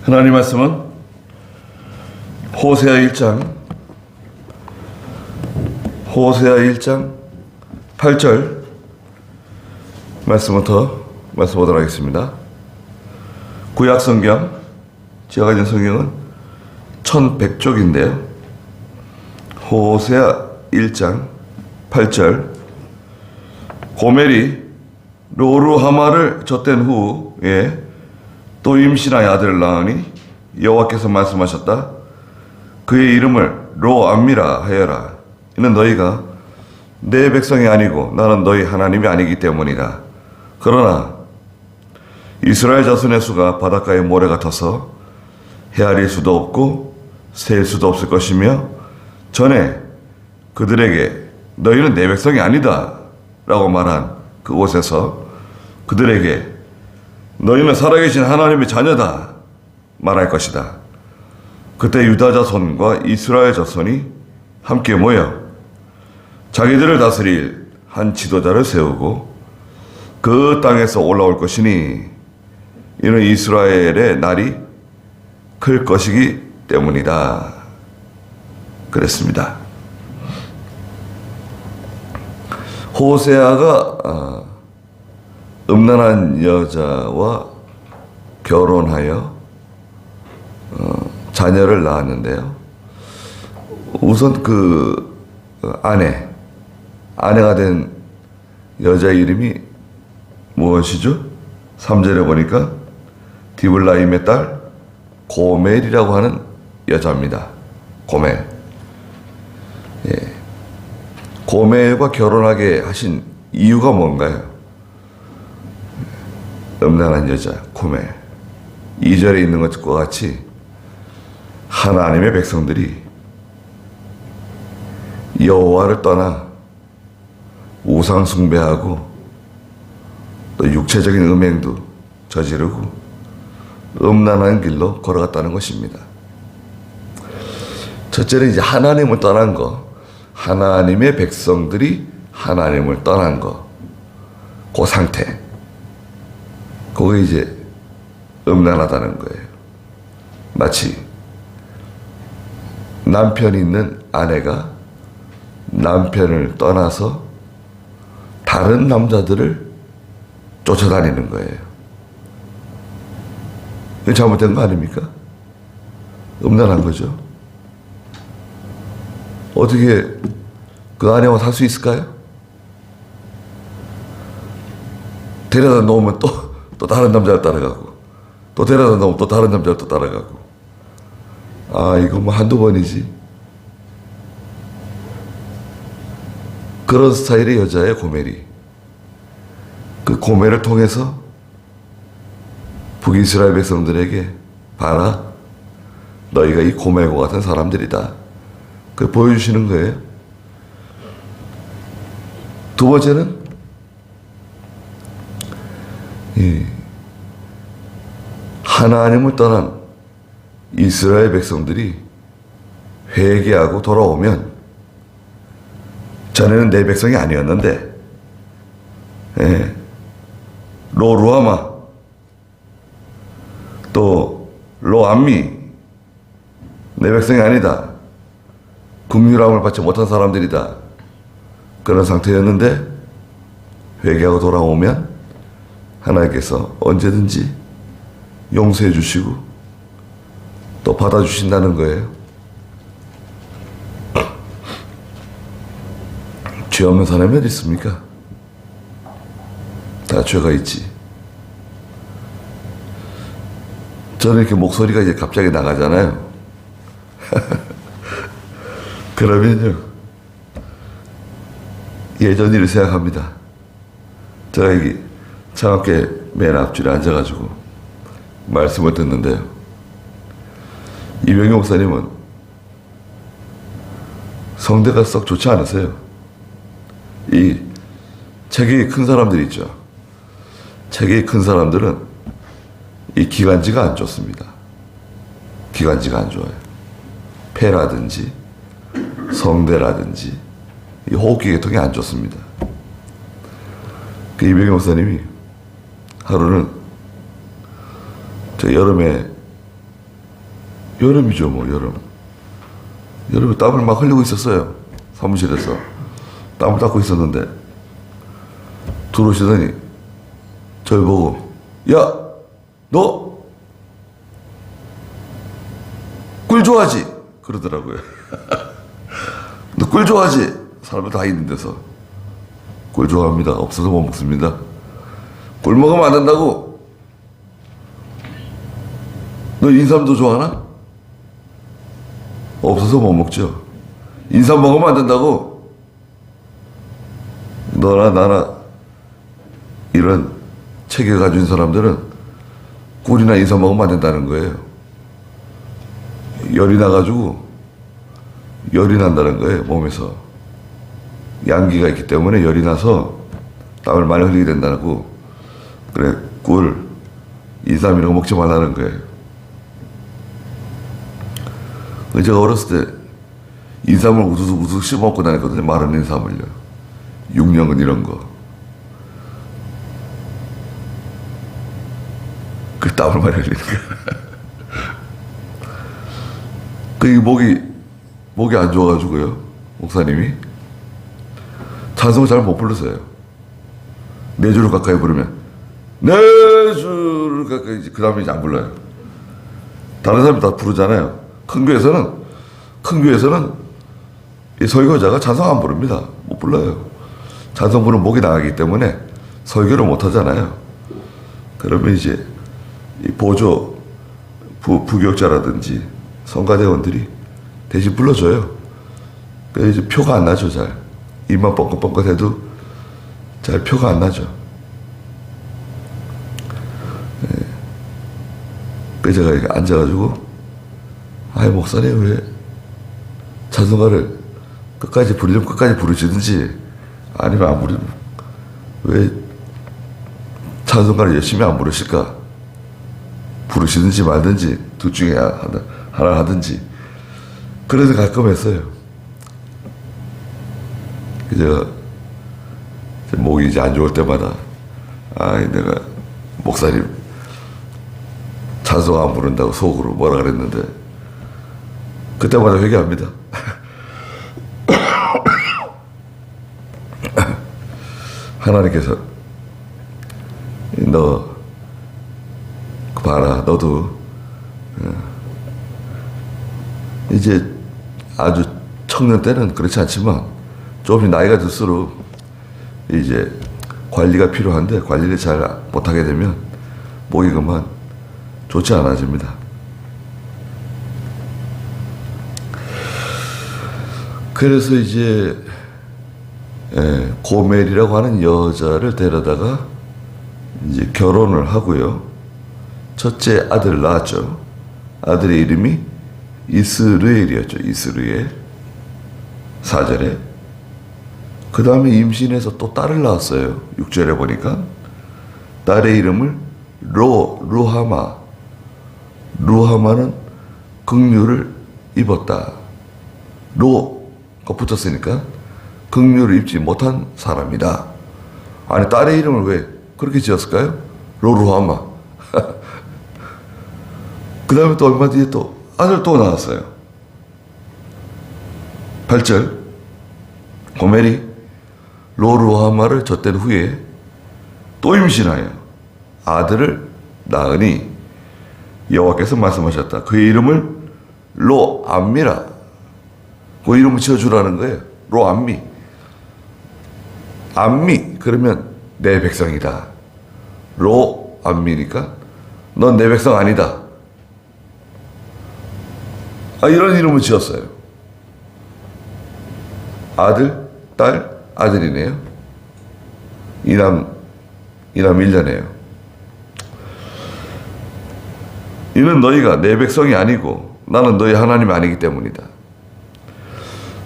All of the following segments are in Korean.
하나님 말씀은 호세아 1장 8절 말씀부터 말씀보도록 하겠습니다. 구약 성경, 제가 가진 성경은 1100쪽인데요. 호세아 1장 8절 고멜이 로루하마를 젖댄 후에 또 임신하여 아들을 낳으니 여호와께서 말씀하셨다. 그의 이름을 로암미라 하여라. 이는 너희가 내 백성이 아니고 나는 너희 하나님이 아니기 때문이다. 그러나 이스라엘 자손의 수가 바닷가의 모래 같아서 헤아릴 수도 없고 셀 수도 없을 것이며 전에 그들에게 너희는 내 백성이 아니다 라고 말한 그곳에서 그들에게 너희는 살아계신 하나님의 자녀다 말할 것이다. 그때 유다 자손과 이스라엘 자손이 함께 모여 자기들을 다스릴 한 지도자를 세우고 그 땅에서 올라올 것이니 이는 이스라엘의 날이 클 것이기 때문이다. 그랬습니다. 호세아가 음란한 여자와 결혼하여 자녀를 낳았는데요. 우선 그 아내가 된 여자 이름이 무엇이죠? 3절에 보니까 디블라임의 딸 고멜이라고 하는 여자입니다. 고멜. 예. 고멜과 결혼하게 하신 이유가 뭔가요? 음란한 여자 고멜. 2절에 있는 것과 같이 하나님의 백성들이 여호와를 떠나 우상 숭배하고 또 육체적인 음행도 저지르고 음란한 길로 걸어갔다는 것입니다. 첫째는 이제 하나님을 떠난 거, 하나님의 백성들이 하나님을 떠난 거, 그 상태, 그게 이제 음란하다는 거예요. 마치 남편이 있는 아내가 남편을 떠나서 다른 남자들을 쫓아다니는 거예요. 이거 잘못된 거 아닙니까? 음란한 거죠. 어떻게 그 아내와 살 수 있을까요? 데려다 놓으면 또 다른 남자를 따라가고, 또 데려다 놓으면 또 다른 남자를 또 따라가고. 아, 이거 뭐 한두 번이지. 그런 스타일의 여자예요, 고멜이. 그 고멜을 통해서 북이스라엘 백성들에게 봐라, 너희가 이 고멜과 같은 사람들이다. 그 보여주시는 거예요. 두 번째는 하나님을 떠난 이스라엘 백성들이 회개하고 돌아오면, 전에는 내 백성이 아니었는데, 로루아마, 또 로암미, 내 백성이 아니다, 긍휼함을 받지 못한 사람들이다, 그런 상태였는데 회개하고 돌아오면 하나님께서 언제든지 용서해 주시고 또 받아주신다는 거예요. 죄 없는 사람이 어디 있습니까? 다 죄가 있지. 저는 이렇게 목소리가 이제 갑자기 나가잖아요. 그러면요, 예전 일을 생각합니다. 제가 여기 창업계 맨 앞줄에 앉아가지고 말씀을 듣는데요. 이병희 목사님은 성대가 썩 좋지 않으세요. 이 체격이 큰 사람들 있죠. 체격이 큰 사람들은 이 기관지가 안 좋습니다. 기관지가 안 좋아요. 폐라든지 성대라든지 이 호흡기 계통이 안 좋습니다. 그 이병희 목사님이 하루는 저 여름에 여름이죠, 뭐, 여름. 여름에 땀을 막 흘리고 있었어요. 사무실에서. 땀을 닦고 있었는데, 들어오시더니, 저를 보고, 야! 너! 꿀 좋아하지? 그러더라고요. 너 꿀 좋아하지? 사람들 다 있는 데서. 꿀 좋아합니다. 없어서 못 먹습니다. 꿀 먹으면 안 된다고. 너 인삼도 좋아하나? 없어서 못 먹죠. 인삼 먹으면 안 된다고. 너나 나나 이런 체계 가진 사람들은 꿀이나 인삼 먹으면 안 된다는 거예요. 열이 나가지고 열이 난다는 거예요, 몸에서. 양기가 있기 때문에 열이 나서 땀을 많이 흘리게 된다고. 그래, 꿀, 인삼 이런 거 먹지 말라는 거예요. 제가 어렸을 때 인삼을 우두둑 씹어먹고 다녔거든요. 마른 인삼을요. 6년근 이런 거. 그 땀을 많이 흘리는 거예요. 그 목이 안 좋아가지고요. 목사님이 찬송을 잘 못 부르세요. 네 줄을 가까이 부르면 네 줄을 가까이, 그 다음에 이제 안 불러요. 다른 사람이 다 부르잖아요. 큰 교회에서는 이 설교자가 찬송 안 부릅니다. 못 불러요. 찬송 부르면 목이 나가기 때문에 설교를 못 하잖아요. 그러면 이제 이 보조 부교육자라든지 성가대원들이 대신 불러줘요. 그래서 이제 표가 안 나죠, 잘. 입만 뻥긋뻥긋 해도 잘 표가 안 나죠. 네. 그래서 제가 이렇게 앉아가지고, 아이, 목사님, 왜 찬송가를 끝까지 부르려면 끝까지 부르시든지, 아니면 안 부르면, 왜 찬송가를 열심히 안 부르실까? 부르시든지 말든지, 둘 중에 하나 하든지. 그래서 가끔 했어요. 제가 목이 이제 안 좋을 때마다, 내가 목사님 찬송 안 부른다고 속으로 뭐라 그랬는데, 그때마다 회개합니다. 하나님께서 너 봐라, 너도 이제 아주 청년 때는 그렇지 않지만 조금 나이가 들수록 이제 관리가 필요한데, 관리를 잘 못하게 되면 목이 그만 좋지 않아집니다. 그래서 이제 고멜이라고 하는 여자를 데려다가 이제 결혼을 하고요. 첫째 아들 낳았죠. 아들의 이름이 이스르엘이었죠. 이스르엘. 4절에. 그 다음에 임신해서 또 딸을 낳았어요. 6절에 보니까. 딸의 이름을 루하마. 루하마는 긍휼을 입었다. 로가 붙었으니까 긍휼을 입지 못한 사람이다. 아니, 딸의 이름을 왜 그렇게 지었을까요? 루하마. 그 다음에 또 얼마 뒤에 또 아들 또 낳았어요. 8절. 고멜이 루하마를 젖댄 후에 또 임신하여 아들을 낳으니 여호와께서 말씀하셨다. 그의 이름을 로암미라. 그 이름을 지어주라는 거예요. 로암미. 암미 그러면 내 백성이다. 로암미니까 넌 내 백성 아니다. 이런 이름을 지었어요. 아들, 딸, 아들이네요. 이남 1녀네요. 이는 너희가 내 백성이 아니고 나는 너희 하나님이 아니기 때문이다.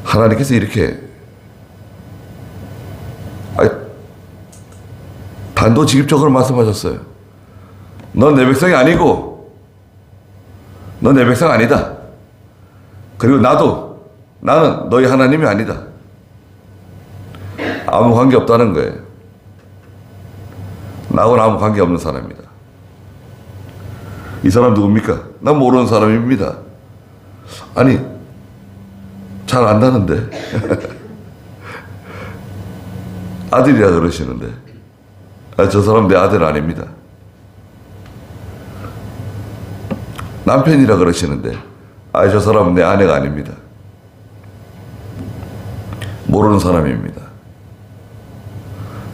하나님께서 이렇게 단도직입적으로 말씀하셨어요. 넌 내 백성이 아니고 넌 내 백성 아니다. 그리고 나는 너희 하나님이 아니다. 아무 관계 없다는 거예요. 나하고는 아무 관계 없는 사람입니다. 이 사람 누굽니까? 난 모르는 사람입니다. 아니, 잘 안다는데. 아들이라 그러시는데. 저 사람 내 아들 아닙니다. 남편이라 그러시는데. 저 사람은 내 아내가 아닙니다. 모르는 사람입니다.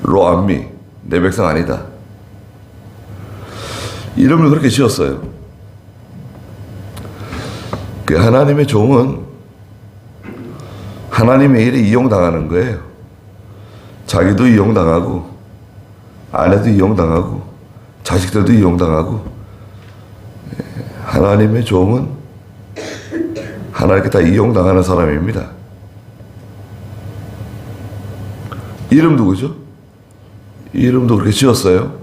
로암미, 내 백성 아니다. 이름을 그렇게 지었어요. 그 하나님의 종은 하나님의 일에 이용당하는 거예요. 자기도 이용당하고, 아내도 이용당하고, 자식들도 이용당하고. 하나님의 종은 하나님께 다 이용당하는 사람입니다. 이름 누구죠? 이름도 그렇게 지었어요.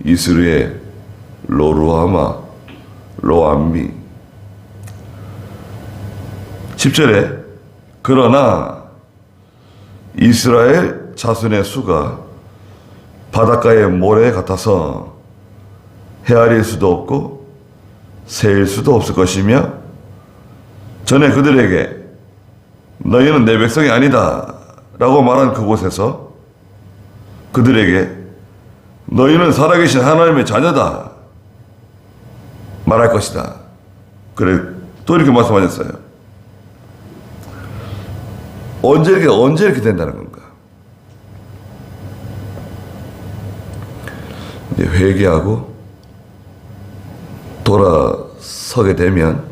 이스루엘, 로루하마, 로암미. 10절에 그러나 이스라엘 자손의 수가 바닷가의 모래 같아서 헤아릴 수도 없고 세일 수도 없을 것이며 전에 그들에게 너희는 내 백성이 아니다 라고 말한 그곳에서 그들에게 너희는 살아계신 하나님의 자녀다 말할 것이다. 그래 또 이렇게 말씀하셨어요. 언제 이렇게 된다는 건가? 이제 회개하고 돌아서게 되면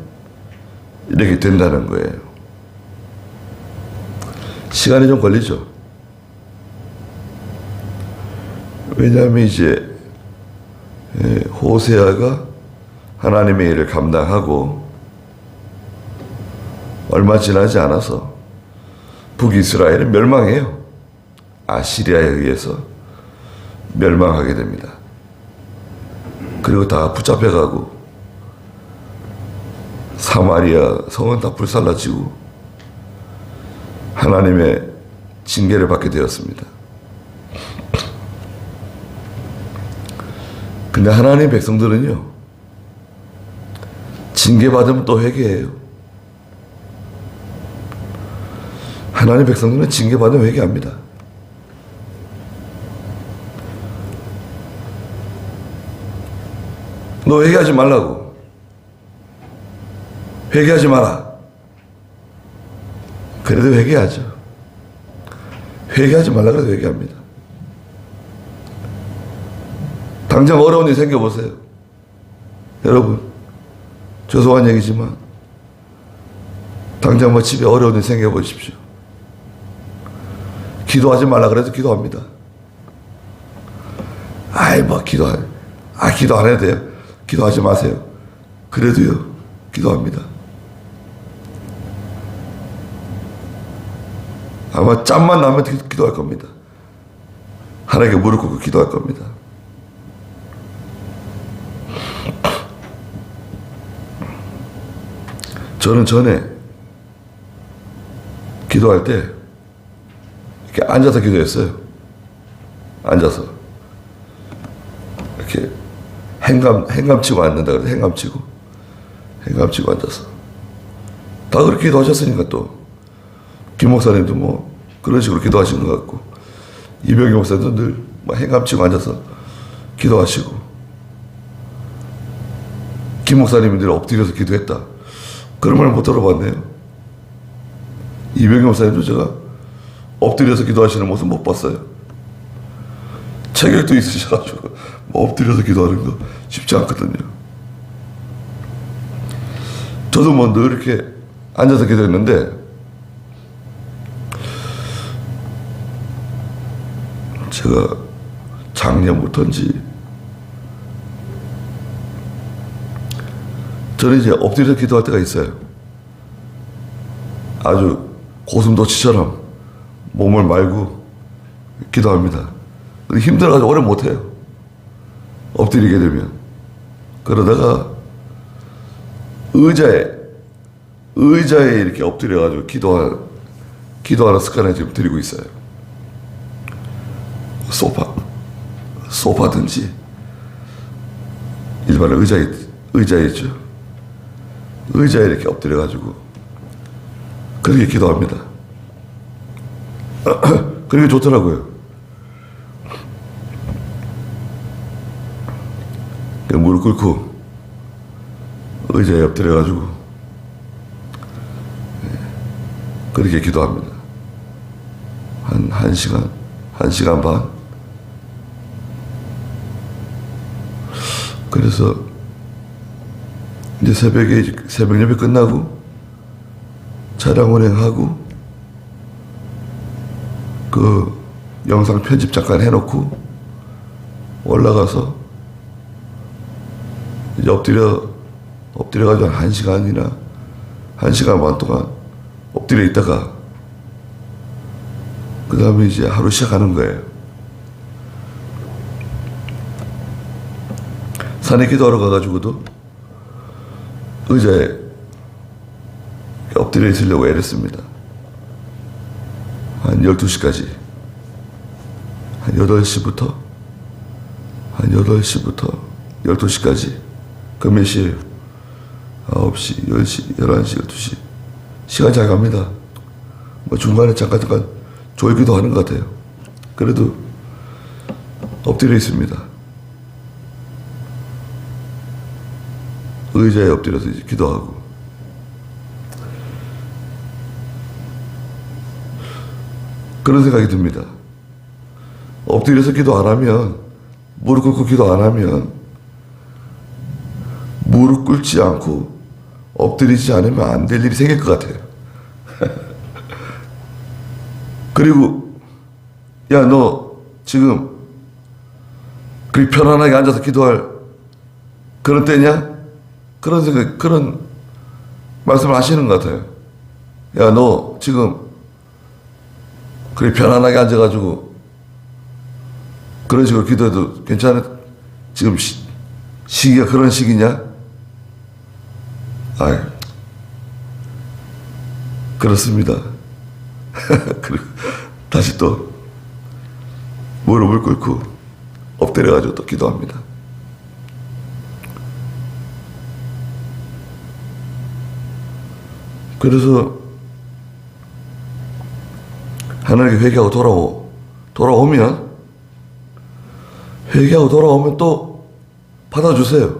이렇게 된다는 거예요. 시간이 좀 걸리죠. 왜냐하면 이제 호세아가 하나님의 일을 감당하고 얼마 지나지 않아서 북이스라엘은 멸망해요. 아시리아에 의해서 멸망하게 됩니다. 그리고 다 붙잡혀가고 사마리아 성은 다 불살라지고 하나님의 징계를 받게 되었습니다. 근데 하나님의 백성들은요, 징계받으면 또 회개해요. 하나님의 백성들은 징계받으면 회개합니다. 너 회개하지 말라고. 회개하지 마라. 그래도 회개하죠. 회개하지 말라 그래도 회개합니다. 당장 어려운 일 생겨보세요. 여러분, 죄송한 얘기지만 당장 뭐 집에 어려운 일 생겨보십시오. 기도하지 말라 그래도 기도합니다. 기도 안 해도 돼요. 기도하지 마세요. 그래도요, 기도합니다. 아마 짬만 나면 기도할 겁니다. 하나님께 무릎 꿇고 기도할 겁니다. 저는 전에 기도할 때 이렇게 앉아서 기도했어요. 앉아서 이렇게 행감 치고 앉는다 그래서 행감 치고 앉아서 다 그렇게 기도하셨으니까 또 김 목사님도 뭐 그런 식으로 기도하시는 것 같고 이병기 목사님도 늘 뭐 행감 치고 앉아서 기도하시고 김 목사님이 늘 엎드려서 기도했다. 그런 말 못 들어봤네요. 이병기 목사님도 제가 엎드려서 기도하시는 모습 못 봤어요. 체격도 있으셔가지고 뭐 엎드려서 기도하는 거 쉽지 않거든요. 저도 뭐 늘 이렇게 앉아서 기도했는데 제가 작년부터인지 저는 이제 엎드려서 기도할 때가 있어요. 아주 고슴도치처럼 몸을 말고 기도합니다. 힘들어가지고 오래 못해요. 엎드리게 되면. 그러다가 의자에 이렇게 엎드려가지고 기도하는 습관을 지금 들이고 있어요. 소파든지 일반 의자 있죠. 의자에 이렇게 엎드려가지고 그렇게 기도합니다. 그게 좋더라고요. 무릎 꿇고 의자에 엎드려가지고 그렇게 기도합니다. 한 시간 반. 그래서 이제 새벽 예배 끝나고 차량 운행하고 그 영상 편집 잠깐 해놓고 올라가서 이제 엎드려가지고 한 시간이나 1시간 반 동안 엎드려 있다가 그 다음에 이제 하루 시작하는 거예요. 산에 기도하러 가가지고도 의자에 엎드려 있으려고 애랬습니다. 한 12시까지. 한 8시부터 12시까지. 그 몇 시에요? 9시, 10시, 11시, 12시. 시간 잘 갑니다. 뭐 중간에 잠깐 조이기도 하는 것 같아요. 그래도 엎드려 있습니다. 의자에 엎드려서 이제 기도하고. 그런 생각이 듭니다. 엎드려서 기도 안 하면, 무릎 꿇고 기도 안 하면, 무릎 꿇지 않고 엎드리지 않으면 안 될 일이 생길 것 같아요. 그리고, 야, 너 지금 그렇게 편안하게 앉아서 기도할 그런 때냐? 그런 말씀을 하시는 것 같아요. 야, 너 지금 그렇게 편안하게 앉아가지고 그런 식으로 기도해도 괜찮아? 지금 시기가 그런 시기냐? 아이, 그렇습니다. 그리고 다시 또 무릎을 꿇고 엎드려가지고 또 기도합니다. 그래서 하나님께 회개하고 돌아오면 또 받아주세요.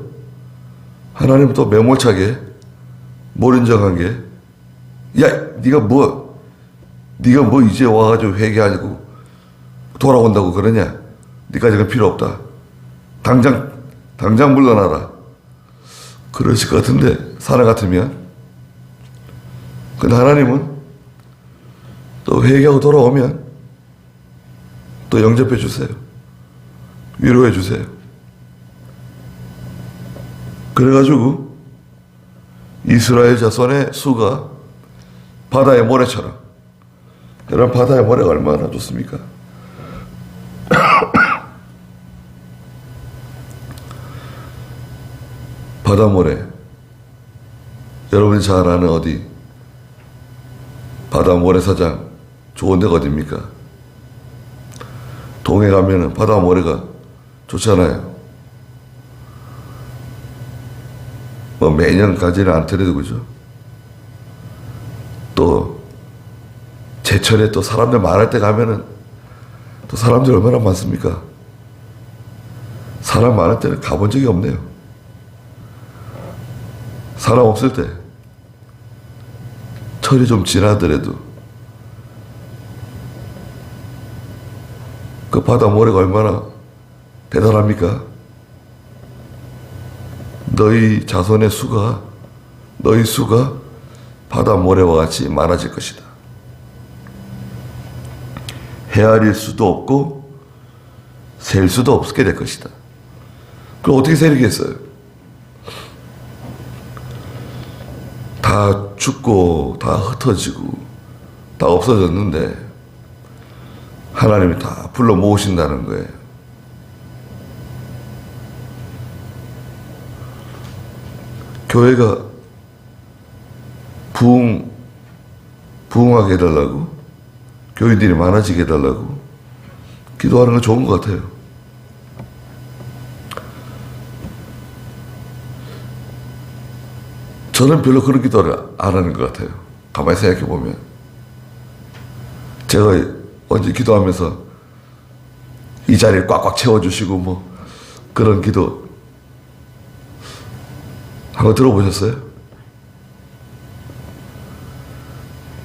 하나님은 또 매몰차게 몰인정하게, 야, 네가 뭐 이제 와가지고 회개하고 돌아온다고 그러냐? 네까지는 필요 없다. 당장 물러나라. 그러실 것 같은데, 사람 같으면. 근데 하나님은 또 회개하고 돌아오면 또 영접해 주세요. 위로해 주세요. 그래가지고 이스라엘 자손의 수가 바다의 모래처럼. 여러분, 바다의 모래가 얼마나 좋습니까? 바다 모래. 여러분이 잘 아는 어디 바다 모래사장 좋은 데가 어딥니까? 동해 가면은 바다 모래가 좋잖아요. 뭐 매년 가지는 않더라도 그죠? 또 제철에 또 사람들 많을 때 가면은 또 사람들 얼마나 많습니까? 사람 많을 때는 가본 적이 없네요. 사람 없을 때 철이 좀 지나더라도 그 바다 모래가 얼마나 대단합니까? 너희 자손의 수가, 너희 수가 바다 모래와 같이 많아질 것이다. 헤아릴 수도 없고 셀 수도 없게 될 것이다. 그럼 어떻게 세리겠어요? 다 죽고 다 흩어지고 다 없어졌는데 하나님이 다 불러 모으신다는 거예요. 교회가 부흥하게 해달라고, 교인들이 많아지게 해달라고 기도하는 건 좋은 것 같아요. 저는 별로 그런 기도를 안 하는 것 같아요. 가만히 생각해 보면. 제가 언제 기도하면서 이 자리를 꽉꽉 채워주시고 뭐 그런 기도 한번 들어보셨어요?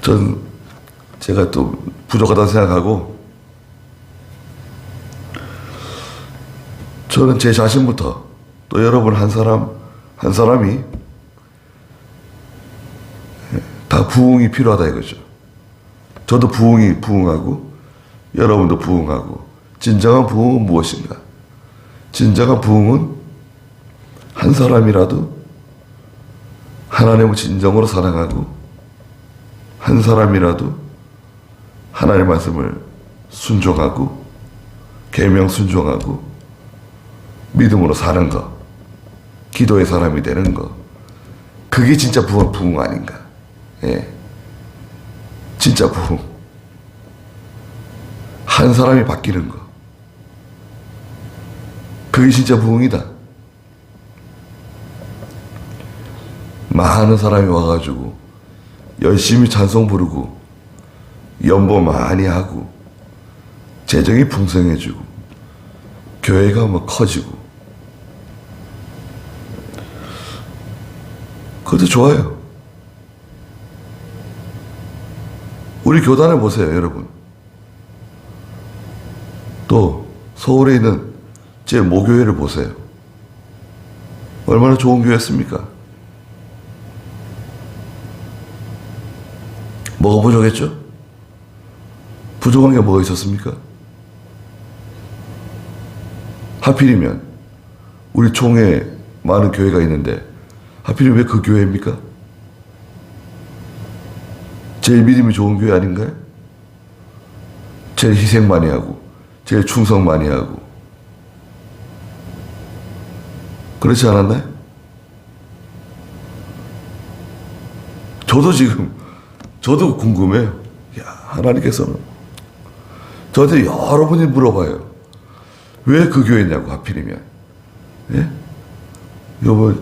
전 제가 또 부족하다고 생각하고 저는 제 자신부터 또 여러분 한 사람이 다 부흥이 필요하다 이거죠. 저도 부흥하고 여러분도 부흥하고 진정한 부흥은 무엇인가? 진정한 부흥은 한 사람이라도 하나님을 진정으로 사랑하고 한 사람이라도 하나님의 말씀을 순종하고 계명 순종하고 믿음으로 사는 것, 기도의 사람이 되는 것, 그게 진짜 부흥 아닌가? 예, 진짜 부흥. 한 사람이 바뀌는 것, 그게 진짜 부흥이다. 많은 사람이 와가지고 열심히 찬송 부르고 연보 많이 하고 재정이 풍성해지고 교회가 뭐 커지고 그것도 좋아요. 우리 교단을 보세요, 여러분. 또 서울에 있는 제 모교회를 보세요. 얼마나 좋은 교회였습니까? 뭐가 부족했죠? 부족한 게 뭐가 있었습니까? 하필이면 우리 총회에 많은 교회가 있는데 하필이면 왜 그 교회입니까? 제일 믿음이 좋은 교회 아닌가요? 제일 희생 많이 하고 제일 충성 많이 하고 그렇지 않았나요? 저도 궁금해요. 야, 하나님께서는 저한테 여러 분이 물어봐요. 왜 그 교회냐고 하필이면. 예? 여보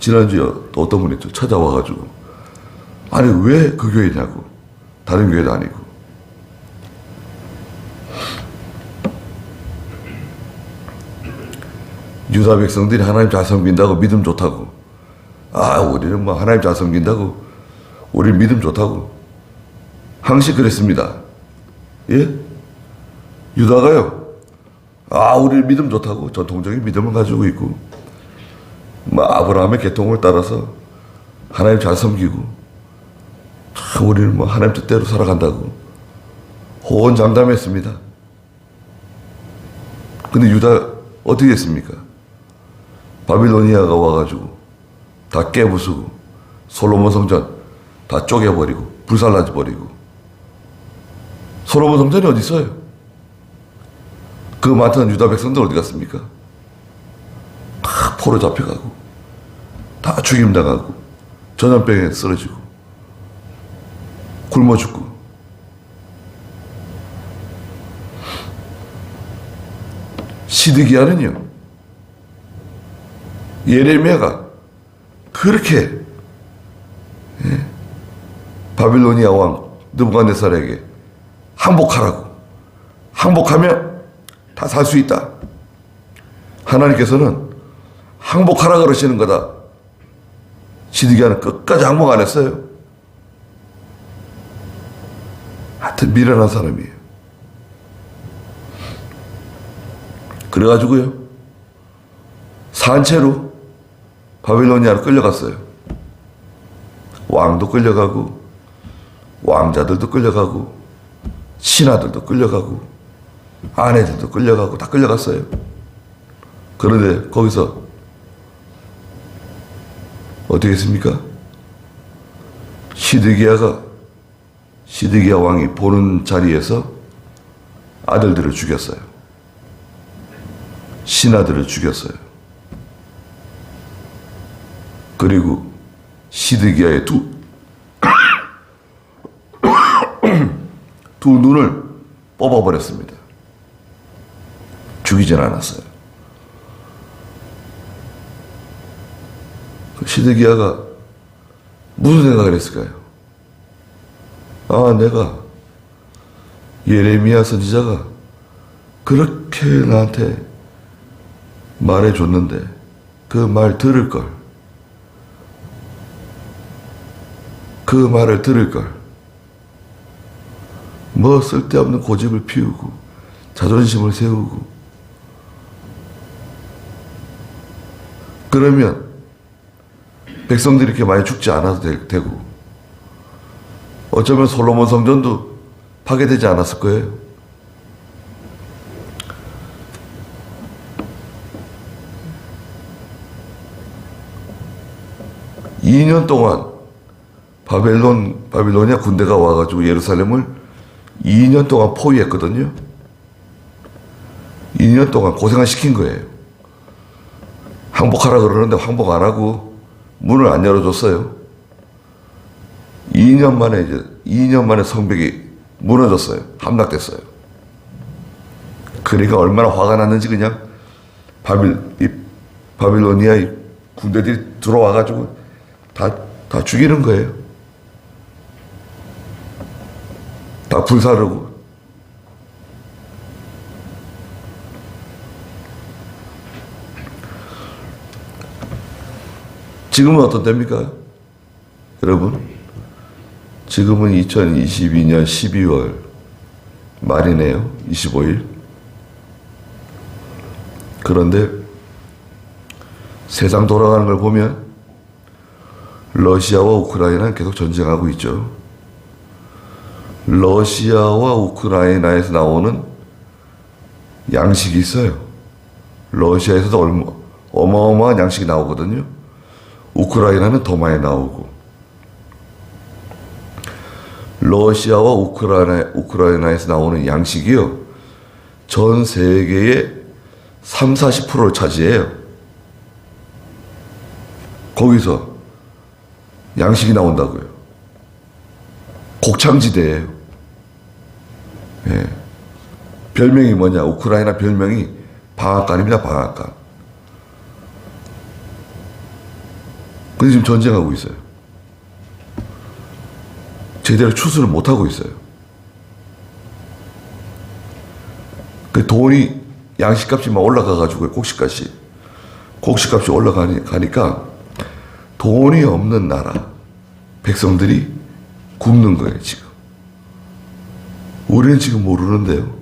지난주에 또 어떤 분이 또 찾아와가지고 아니 왜 그 교회냐고. 다른 교회도 아니고. 유다 백성들이 하나님 잘 섬긴다고 믿음 좋다고. 아 우리는 뭐 하나님 잘 섬긴다고 우리 믿음 좋다고. 항시 그랬습니다. 예? 유다가요. 아 우리 믿음 좋다고 전통적인 믿음을 가지고 있고 뭐 아브라함의 계통을 따라서 하나님 잘 섬기고 참 우리는 뭐 하나님 뜻대로 살아간다고 호언장담했습니다. 근데 유다 어떻게 했습니까? 바빌로니아가 와가지고 다 깨부수고 솔로몬 성전 다 쪼개버리고 불살라져버리고. 솔로몬 성전이 어디 있어요? 그 많던 유다 백성들 어디 갔습니까? 다 포로 잡혀가고 다 죽임당하고 전염병에 쓰러지고 굶어 죽고. 시드기야는요, 예레미야가 그렇게 바빌로니아 왕 느부갓네살에게 항복하라고, 항복하면 다 살 수 있다. 하나님께서는 항복하라 그러시는 거다. 시드기야는 끝까지 항복 안 했어요. 하여튼 미련한 사람이에요. 그래가지고요, 산채로 바빌로니아로 끌려갔어요. 왕도 끌려가고 왕자들도 끌려가고 신하들도 끌려가고 아내들도 끌려가고 다 끌려갔어요. 그런데 거기서 어떻게 했습니까? 시드기야 왕이 보는 자리에서 아들들을 죽였어요. 신하들을 죽였어요. 그리고 시드기야의 두 눈을 뽑아버렸습니다. 죽이진 않았어요. 시드기야가 무슨 생각을 했을까요? 아, 내가 예레미야 선지자가 그렇게 나한테 말해줬는데 그 말 들을 걸. 그 말을 들을 걸. 뭐 쓸데없는 고집을 피우고 자존심을 세우고 그러면 백성들이 이렇게 많이 죽지 않아도 되고 어쩌면 솔로몬 성전도 파괴되지 않았을 거예요. (2년) 동안 바빌로니아 군대가 와가지고 예루살렘을 2년 동안 포위했거든요. 2년 동안 고생을 시킨 거예요. 항복하라 그러는데 항복 안 하고 문을 안 열어줬어요. 2년 만에 성벽이 무너졌어요. 함락됐어요. 그러니까 얼마나 화가 났는지 그냥 바빌로니아 군대들이 들어와가지고 다 죽이는 거예요. 다 불사르고. 지금은 어떤 때입니까? 여러분, 지금은 2022년 12월 말이네요. 25일. 그런데 세상 돌아가는 걸 보면 러시아와 우크라이나는 계속 전쟁하고 있죠. 러시아와 우크라이나에서 나오는 양식이 있어요. 러시아에서도 어마어마한 양식이 나오거든요. 우크라이나는 더 많이 나오고. 러시아와 우크라이나에서 나오는 양식이요, 전 세계의 30~40%를 차지해요. 거기서 양식이 나온다고요. 곡창지대예요. 예. 별명이 뭐냐? 우크라이나 별명이 방앗간입니다. 방앗간. 근데 지금 전쟁하고 있어요. 제대로 추수를 못하고 있어요. 그 돈이, 양식값이 막 올라가가지고, 곡식값이 올라가니까 돈이 없는 나라 백성들이 굶는 거예요. 지금 우리는 지금 모르는데요,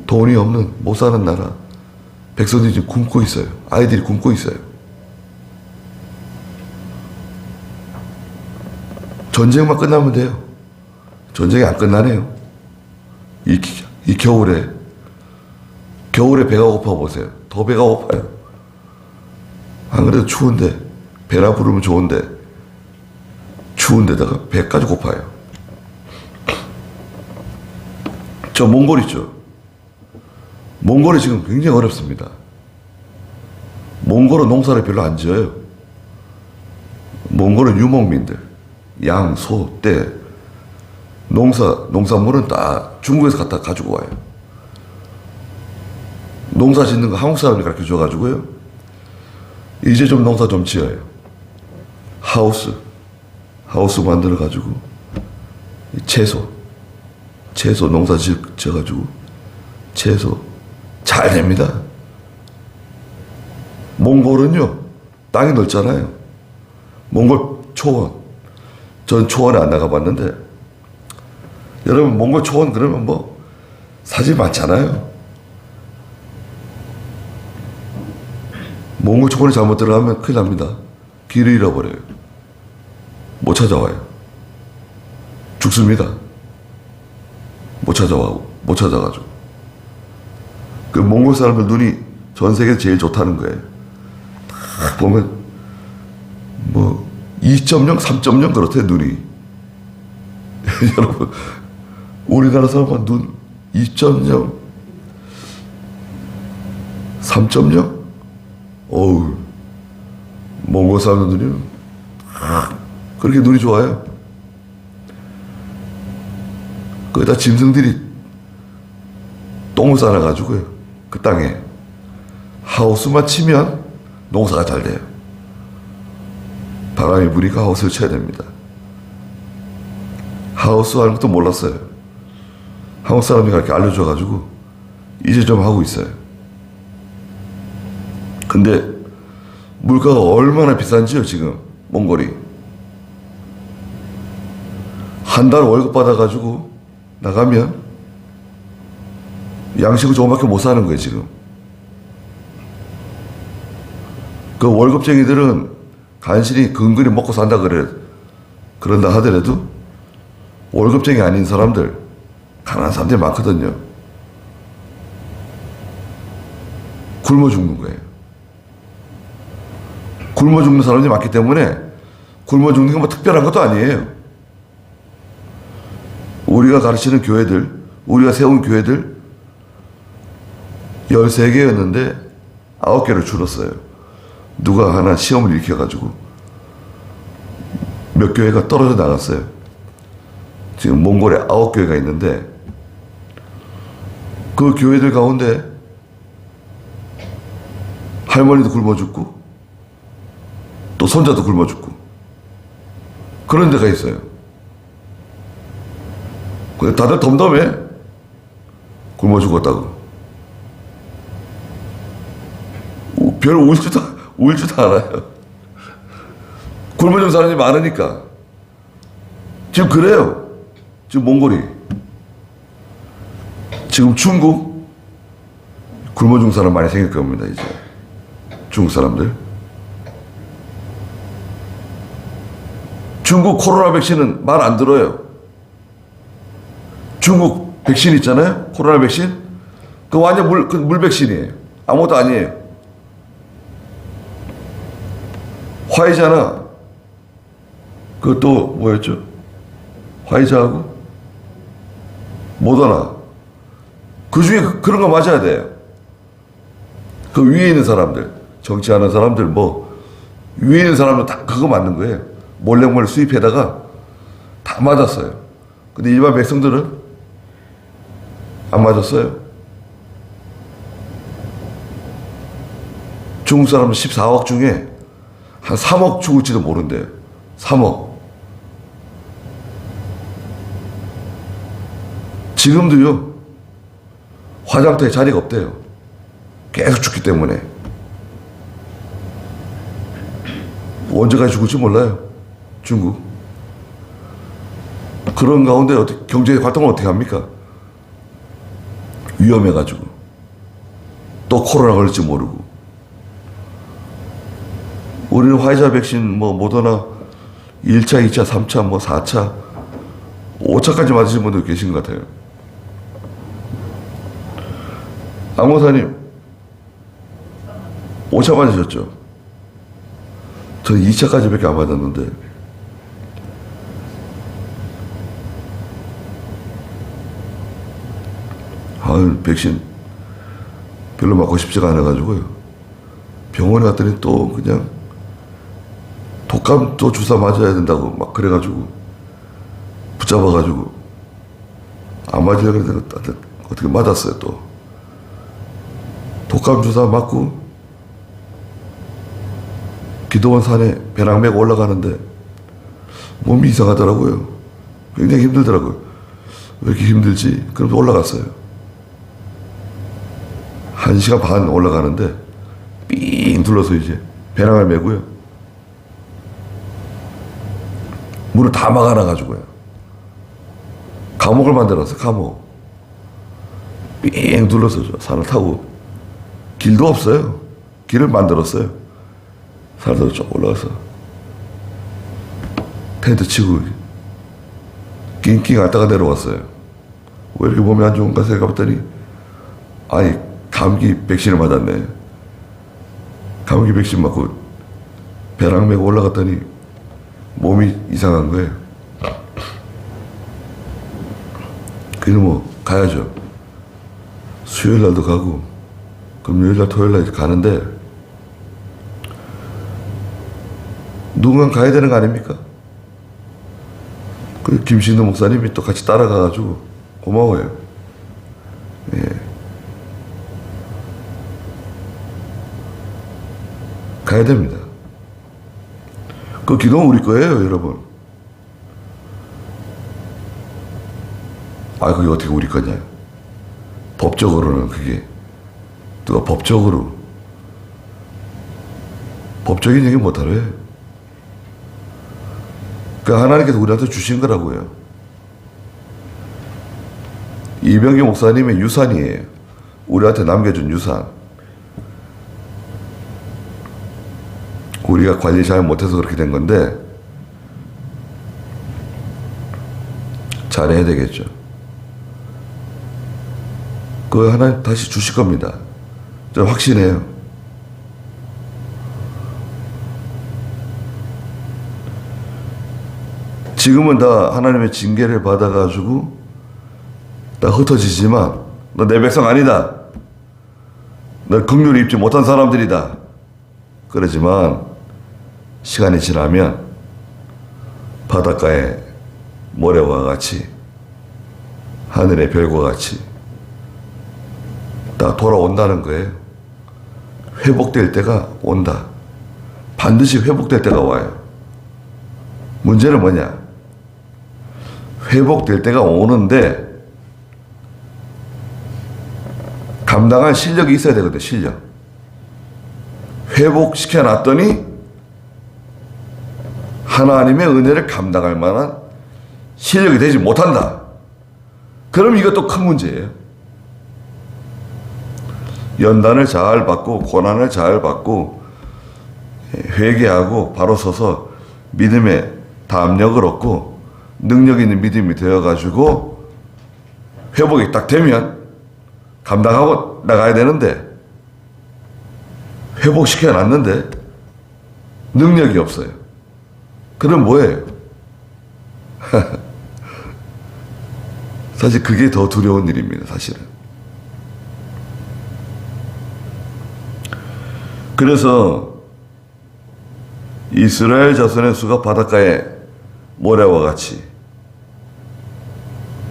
돈이 없는 못 사는 나라 백성들이 지금 굶고 있어요. 아이들이 굶고 있어요. 전쟁만 끝나면 돼요. 전쟁이 안 끝나네요. 이 겨울에 배가 고파 보세요. 더 배가 고파요. 안 그래도 추운데, 배나 부르면 좋은데 추운데다가 배까지 고파요. 저 몽골 있죠. 몽골이 지금 굉장히 어렵습니다. 몽골은 농사를 별로 안 지어요. 몽골은 유목민들, 양, 소, 떼, 농산물은 다 중국에서 갖다 가지고 와요. 농사 짓는 거 한국 사람이 가르쳐 줘가지고요, 이제 좀 농사 좀 지어요. 하우스 만들어 가지고 채소 농사 지어가지고 채소 잘 됩니다. 몽골은요, 땅이 넓잖아요. 몽골 초원, 전 초원에 안 나가봤는데, 여러분 몽골 초원 그러면 뭐 사진 많잖아요. 몽골 초원에 잘못 들어가면 큰일 납니다. 길을 잃어버려요. 못 찾아와요. 죽습니다. 못 찾아가지고. 그 몽골 사람들 눈이 전 세계에서 제일 좋다는 거예요. 딱 보면 뭐 2.0, 3.0 그렇대, 눈이. 여러분, 우리나라 사람은 눈 2.0, 3.0? 어우, 몽골 사람들 눈이 그렇게 눈이 좋아요. 거기다 짐승들이 똥을 싸놔가지고요, 그 땅에 하우스만 치면 농사가 잘 돼요. 바람이 부니까 하우스를 쳐야 됩니다. 하우스 하는 것도 몰랐어요. 한국 사람이 그렇게 알려줘가지고 이제 좀 하고 있어요. 근데 물가가 얼마나 비싼지요 지금 몽골이. 한 달 월급 받아가지고 나가면 양식을 조금밖에 못 사는 거예요 지금. 그 월급쟁이들은 간신히 근근히 먹고 산다 그런다 하더라도 월급쟁이 아닌 사람들, 가난한 사람들이 많거든요. 굶어 죽는 거예요. 굶어 죽는 사람들이 많기 때문에 굶어 죽는 게 뭐 특별한 것도 아니에요. 우리가 가르치는 교회들, 우리가 세운 교회들 13개였는데 9개로 줄었어요. 누가 하나 시험을 일으켜가지고 몇 교회가 떨어져 나갔어요. 지금 몽골에 9교회가 있는데 그 교회들 가운데 할머니도 굶어 죽고 또 손자도 굶어 죽고 그런 데가 있어요. 다들 덤덤해. 굶어 죽었다고. 별 울지도 않아요. 굶어 죽은 사람이 많으니까. 지금 그래요. 지금 몽골이. 지금 중국 굶어 죽은 사람 많이 생길 겁니다. 이제 중국 사람들. 중국 코로나 백신은 말 안 들어요. 중국 백신 있잖아요. 코로나 백신. 그 완전 물 백신이에요. 아무것도 아니에요. 화이자나 그 또 뭐였죠? 화이자하고 모더나 그 중에 그런 거 맞아야 돼요. 그 위에 있는 사람들, 정치하는 사람들 뭐 위에 있는 사람들 다 그거 맞는 거예요. 몰래 수입해다가 다 맞았어요. 근데 일반 백성들은 안 맞았어요. 중국 사람은 14억 중에 한 3억 죽을지도 모른대요. 3억. 지금도요, 화장터에 자리가 없대요. 계속 죽기 때문에. 언제까지 죽을지 몰라요. 중국. 그런 가운데 어떻게, 경제 활동을 어떻게 합니까? 위험해가지고. 또 코로나 걸릴지 모르고. 우리는 화이자 백신, 뭐, 모더나 1차, 2차, 3차, 뭐, 4차, 5차까지 맞으신 분들 계신 것 같아요. 안목사님, 5차 맞으셨죠? 저는 2차까지밖에 안 맞았는데. 백신 별로 맞고 싶지가 않아가지고요. 병원에 갔더니 또 그냥 독감 또 주사 맞아야 된다고 막 그래가지고 붙잡아가지고 안 맞으려고 했는데 어떻게 맞았어요 또. 독감 주사 맞고 기도원 산에 배낭 메고 올라가는데 몸이 이상하더라고요. 굉장히 힘들더라고요. 왜 이렇게 힘들지? 그러면서 올라갔어요. 1시간 반 올라가는데 삥 둘러서 이제 배낭을 메고요. 문을 다 막아놔가지고요. 감옥을 만들었어요. 감옥. 삥 둘러서 산을 타고 길도 없어요. 길을 만들었어요. 산을 쭉 올라가서 텐트 치고 낑낑 갔다가 내려왔어요. 왜 이렇게 몸이 안 좋은가 생각해봤더니 아니 감기 백신을 맞았네. 감기 백신 맞고 배낭 메고 올라갔더니 몸이 이상한 거예요. 그래서 뭐 가야죠. 수요일 날도 가고 금요일 날 토요일 날 가는데 누군가 가야 되는 거 아닙니까? 그 김신도 목사님이 또 같이 따라가가지고 고마워요. 예. 가야 됩니다. 그 기도는 우리 거예요, 여러분. 아, 그게 어떻게 우리 거냐? 법적으로는 그게 누가 법적인 얘기 못하래. 그 하나님께서 우리한테 주신 거라고요. 이병규 목사님의 유산이에요. 우리한테 남겨준 유산. 우리가 관리 잘 못해서 그렇게 된 건데 잘해야 되겠죠. 그거 하나님 다시 주실 겁니다. 저는 확신해요. 지금은 다 하나님의 징계를 받아가지고 다 흩어지지만 너 내 백성 아니다. 너 긍휼을 입지 못한 사람들이다. 그러지만 시간이 지나면 바닷가의 모래와 같이 하늘의 별과 같이 다 돌아온다는 거예요. 회복될 때가 온다. 반드시 회복될 때가 와요. 문제는 뭐냐? 회복될 때가 오는데 감당할 실력이 있어야 되거든. 실력. 회복시켜 놨더니 하나님의 은혜를 감당할 만한 실력이 되지 못한다. 그럼 이것도 큰 문제예요. 연단을 잘 받고 고난을 잘 받고 회개하고 바로 서서 믿음의 담력을 얻고 능력 있는 믿음이 되어가지고 회복이 딱 되면 감당하고 나가야 되는데 회복시켜 놨는데 능력이 없어요. 그럼 뭐예요? 사실 그게 더 두려운 일입니다. 사실은. 그래서 이스라엘 자손의 수가 바닷가에 모래와 같이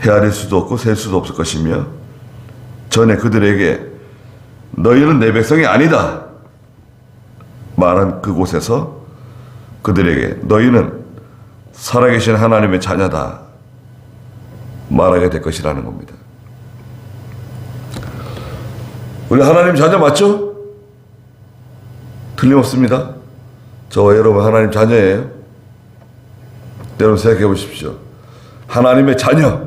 헤아릴 수도 없고 셀 수도 없을 것이며 전에 그들에게 너희는 내 백성이 아니다 말한 그곳에서 그들에게 너희는 살아계신 하나님의 자녀다 말하게 될 것이라는 겁니다. 우리 하나님 자녀 맞죠? 틀림없습니다. 저와 여러분 하나님 자녀예요. 여러분 생각해 보십시오. 하나님의 자녀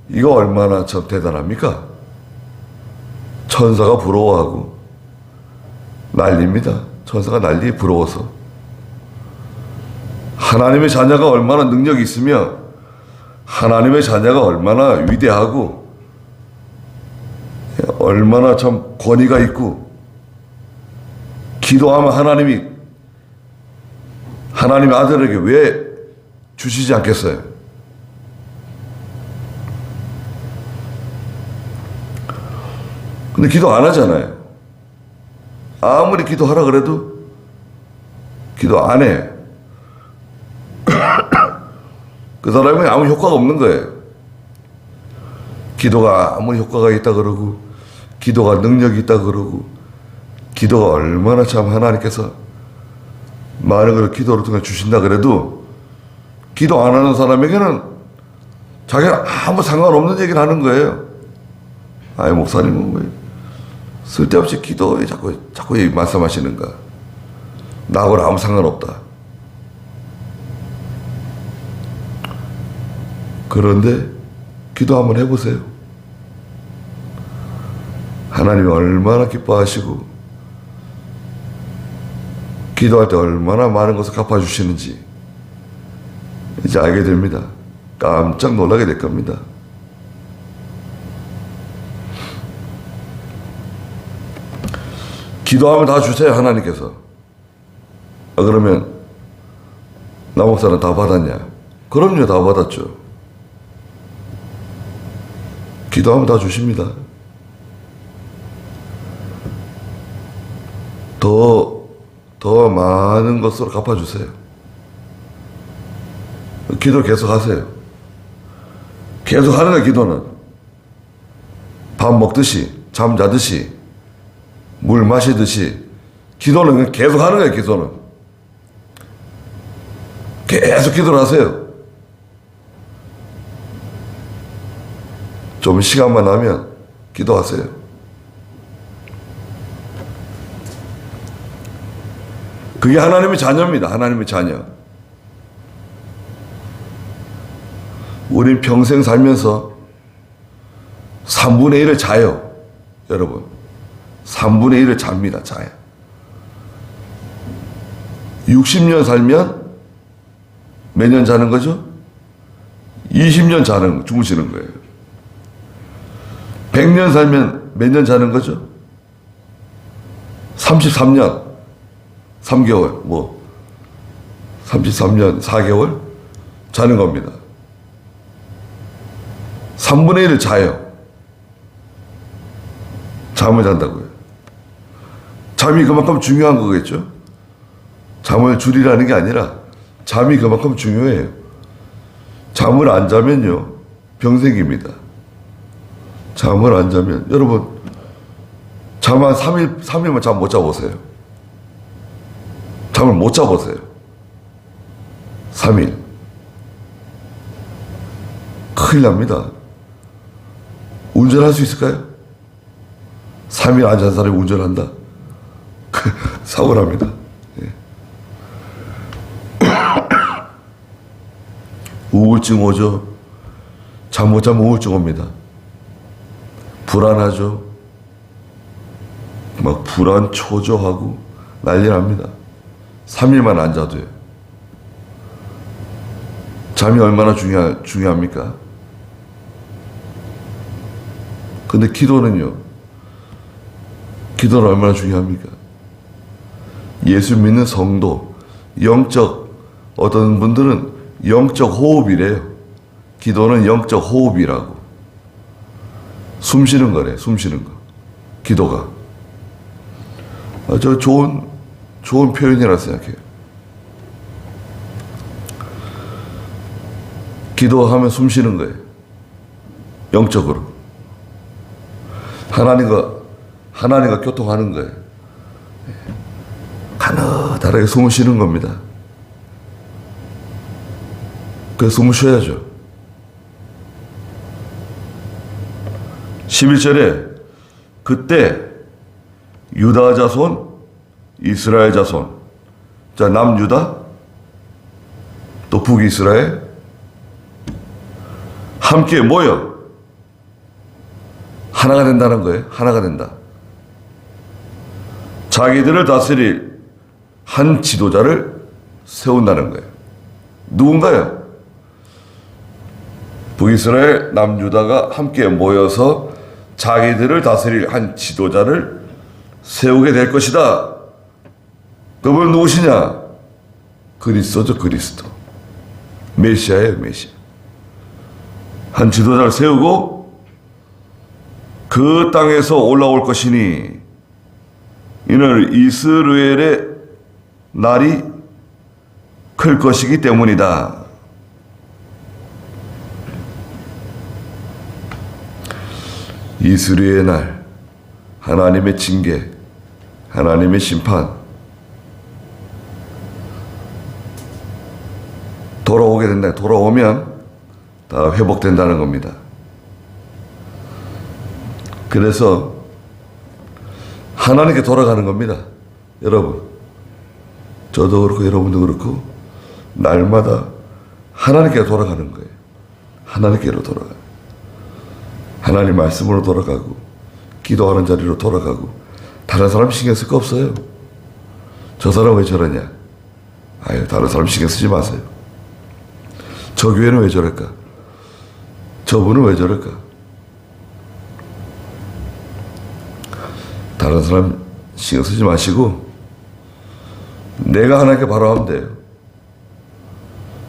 이거 얼마나 참 대단합니까? 천사가 부러워하고 난리입니다. 천사가 난리 부러워서. 하나님의 자녀가 얼마나 능력이 있으며 하나님의 자녀가 얼마나 위대하고 얼마나 참 권위가 있고 기도하면 하나님이 하나님의 아들에게 왜 주시지 않겠어요? 근데 기도 안 하잖아요. 아무리 기도하라 그래도 기도 안 해. 그 사람이 아무 효과가 없는 거예요. 기도가 아무리 효과가 있다 그러고 기도가 능력이 있다 그러고 기도가 얼마나 참 하나님께서 많은 걸 기도를 통해 주신다 그래도 기도 안 하는 사람에게는 자기는 아무 상관없는 얘기를 하는 거예요. 아이 목사님은 왜 쓸데없이 기도에 자꾸 말씀하시는가. 나하고는 아무 상관없다. 그런데 기도 한번 해보세요. 하나님이 얼마나 기뻐하시고 기도할 때 얼마나 많은 것을 갚아주시는지 이제 알게 됩니다. 깜짝 놀라게 될 겁니다. 기도하면 다 주세요. 하나님께서. 그러면 나 목사는 다 받았냐? 그럼요. 다 받았죠. 기도하면 다 주십니다. 더 많은 것으로 갚아주세요. 기도 계속 하세요. 계속 하는 거예요, 기도는. 밥 먹듯이, 잠 자듯이, 물 마시듯이, 기도는 계속 하는 거예요, 기도는. 계속 기도를 하세요. 좀 시간만 나면 기도하세요. 그게 하나님의 자녀입니다. 하나님의 자녀. 우린 평생 살면서 3분의 1을 자요. 여러분. 3분의 1을 잡니다. 자요. 60년 살면 몇 년 자는 거죠? 20년 주무시는 거예요. 100년 살면 몇 년 자는 거죠? 33년 3개월 33년 4개월 자는 겁니다. 3분의 1을 자요. 잠을 잔다고요. 잠이 그만큼 중요한 거겠죠? 잠을 줄이라는 게 아니라 잠이 그만큼 중요해요. 잠을 안 자면요 병 생깁니다. 잠을 안 자면 여러분 잠 한 3일만 잠 못 자보세요. 잠을 못 자보세요. 3일 큰일 납니다. 운전할 수 있을까요? 3일 안 잔 사람이 운전한다? 사고 납니다. 예. 우울증 오죠. 잠 못 자면 우울증 옵니다. 불안하죠. 막 불안 초조하고 난리 납니다. 3일만 안 자도요. 잠이 얼마나 중요합니까? 근데 기도는 얼마나 중요합니까? 예수 믿는 성도, 어떤 분들은 영적 호흡이래요. 기도는 영적 호흡이라고. 숨 쉬는 거래, 숨 쉬는 거. 기도가. 저 좋은 표현이라 생각해요. 기도하면 숨 쉬는 거예요. 영적으로. 하나님과 교통하는 거예요. 가느다랗게 숨을 쉬는 겁니다. 그래서 숨을 쉬어야죠. 11절에 그때 유다 자손, 이스라엘 자손, 자 남유다, 또 북이스라엘 함께 모여 하나가 된다는 거예요. 하나가 된다. 자기들을 다스릴 한 지도자를 세운다는 거예요. 누군가요? 북이스라엘, 남유다가 함께 모여서 자기들을 다스릴 한 지도자를 세우게 될 것이다. 그분 누구시냐? 그리스도죠, 그리스도. 메시아예요, 메시아. 한 지도자를 세우고 그 땅에서 올라올 것이니 이는 이스라엘의 날이 클 것이기 때문이다. 이스라엘의 날, 하나님의 징계, 하나님의 심판, 돌아오게 된다. 돌아오면 다 회복된다는 겁니다. 그래서 하나님께 돌아가는 겁니다. 여러분, 저도 그렇고 여러분도 그렇고 날마다 하나님께 돌아가는 거예요. 하나님께로 돌아가요. 하나님 말씀으로 돌아가고 기도하는 자리로 돌아가고 다른 사람 신경 쓸 거 없어요. 저 사람 왜 저러냐? 아유, 다른 사람 신경 쓰지 마세요. 저 교회는 왜 저럴까? 저분은 왜 저럴까? 다른 사람 신경 쓰지 마시고 내가 하나님께 바로 하면 돼요.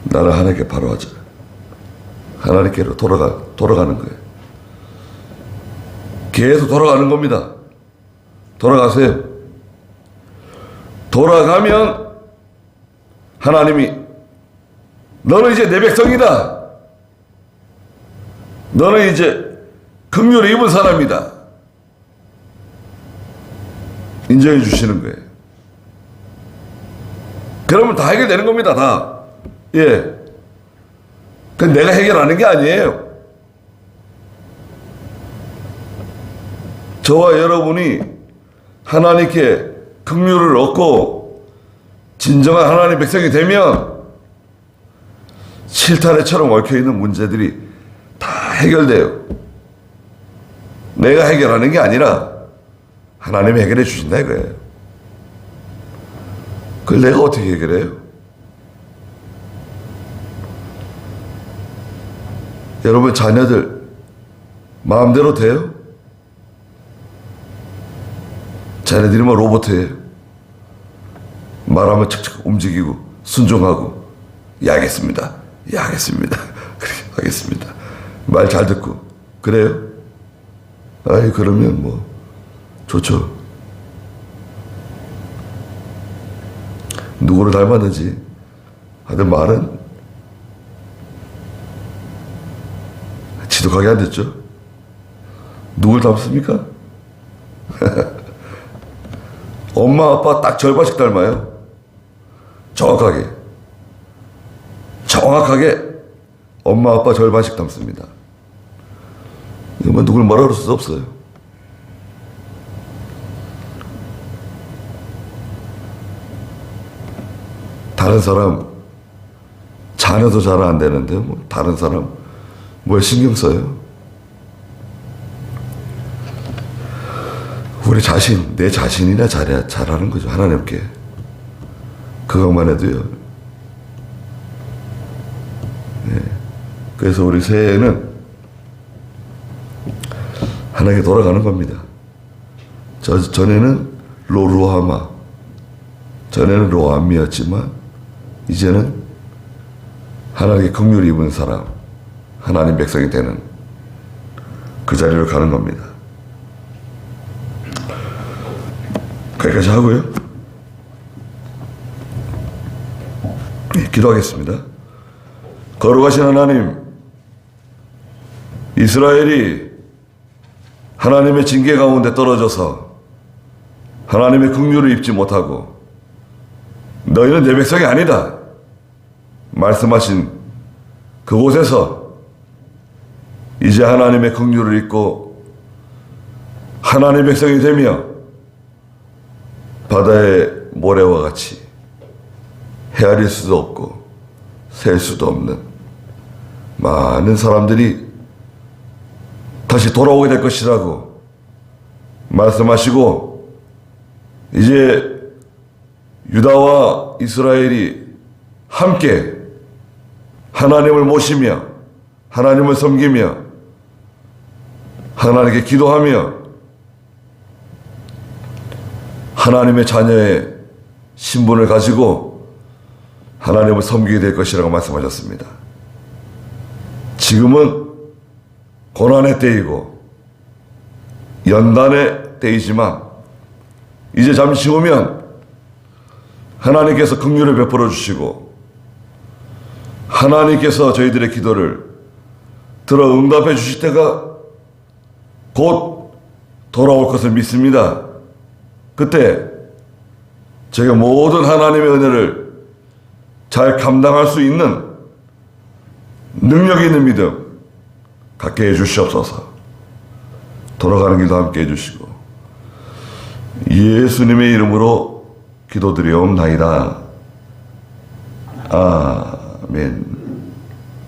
나는 하나님께 바로 하자. 하나님께로 돌아가는 거예요. 계속 돌아가는 겁니다. 돌아가세요. 돌아가면 하나님이 너는 이제 내 백성이다. 너는 이제 긍휼을 입은 사람이다. 인정해 주시는 거예요. 그러면 다 해결되는 겁니다. 다. 예. 그 내가 해결하는 게 아니에요. 저와 여러분이 하나님께 긍휼을 얻고 진정한 하나님의 백성이 되면 실타래처럼 얽혀있는 문제들이 다 해결돼요. 내가 해결하는 게 아니라 하나님이 해결해 주신다 이거예요. 그걸 내가 어떻게 해결해요? 여러분 자녀들 마음대로 돼요? 자녀들이 뭐 로봇이에요. 말하면 척척 움직이고 순종하고 예 알겠습니다. 예 알겠습니다. 그래 알겠습니다. 말 잘 듣고 그래요? 아이 그러면 뭐 좋죠. 누구를 닮았는지 하여튼 말은 지독하게 안 됐죠. 누굴 닮습니까? 엄마 아빠 딱 절반씩 닮아요. 정확하게 엄마 아빠 절반씩 닮습니다. 이건 누굴 뭐라 그럴 수 없어요. 다른 사람 자녀도 잘 안 되는데 뭐 다른 사람 뭘 신경 써요? 우리 자신, 내 자신이나 잘하는 거죠. 하나님께. 그것만 해도요. 네. 그래서 우리 새해에는 하나님께 돌아가는 겁니다. 전에는 로루하마, 전에는 로암미였지만 이제는 하나님께 긍휼을 입은 사람, 하나님 백성이 되는 그 자리로 가는 겁니다. 거기까지 하고요. 네, 기도하겠습니다. 거룩하신 하나님, 이스라엘이 하나님의 징계 가운데 떨어져서 하나님의 긍휼을 입지 못하고 너희는 내 백성이 아니다 말씀하신 그곳에서 이제 하나님의 긍휼을 입고 하나님의 백성이 되며 바다의 모래와 같이 헤아릴 수도 없고 셀 수도 없는 많은 사람들이 다시 돌아오게 될 것이라고 말씀하시고 이제 유다와 이스라엘이 함께 하나님을 모시며 하나님을 섬기며 하나님께 기도하며 하나님의 자녀의 신분을 가지고 하나님을 섬기게 될 것이라고 말씀하셨습니다. 지금은 고난의 때이고 연단의 때이지만 이제 잠시 후면 하나님께서 긍휼을 베풀어 주시고 하나님께서 저희들의 기도를 들어 응답해 주실 때가 곧 돌아올 것을 믿습니다. 그때 제가 모든 하나님의 은혜를 잘 감당할 수 있는 능력 있는 믿음 갖게 해주시옵소서. 돌아가는 길도 함께 해주시고 예수님의 이름으로 기도드리옵나이다. 아멘.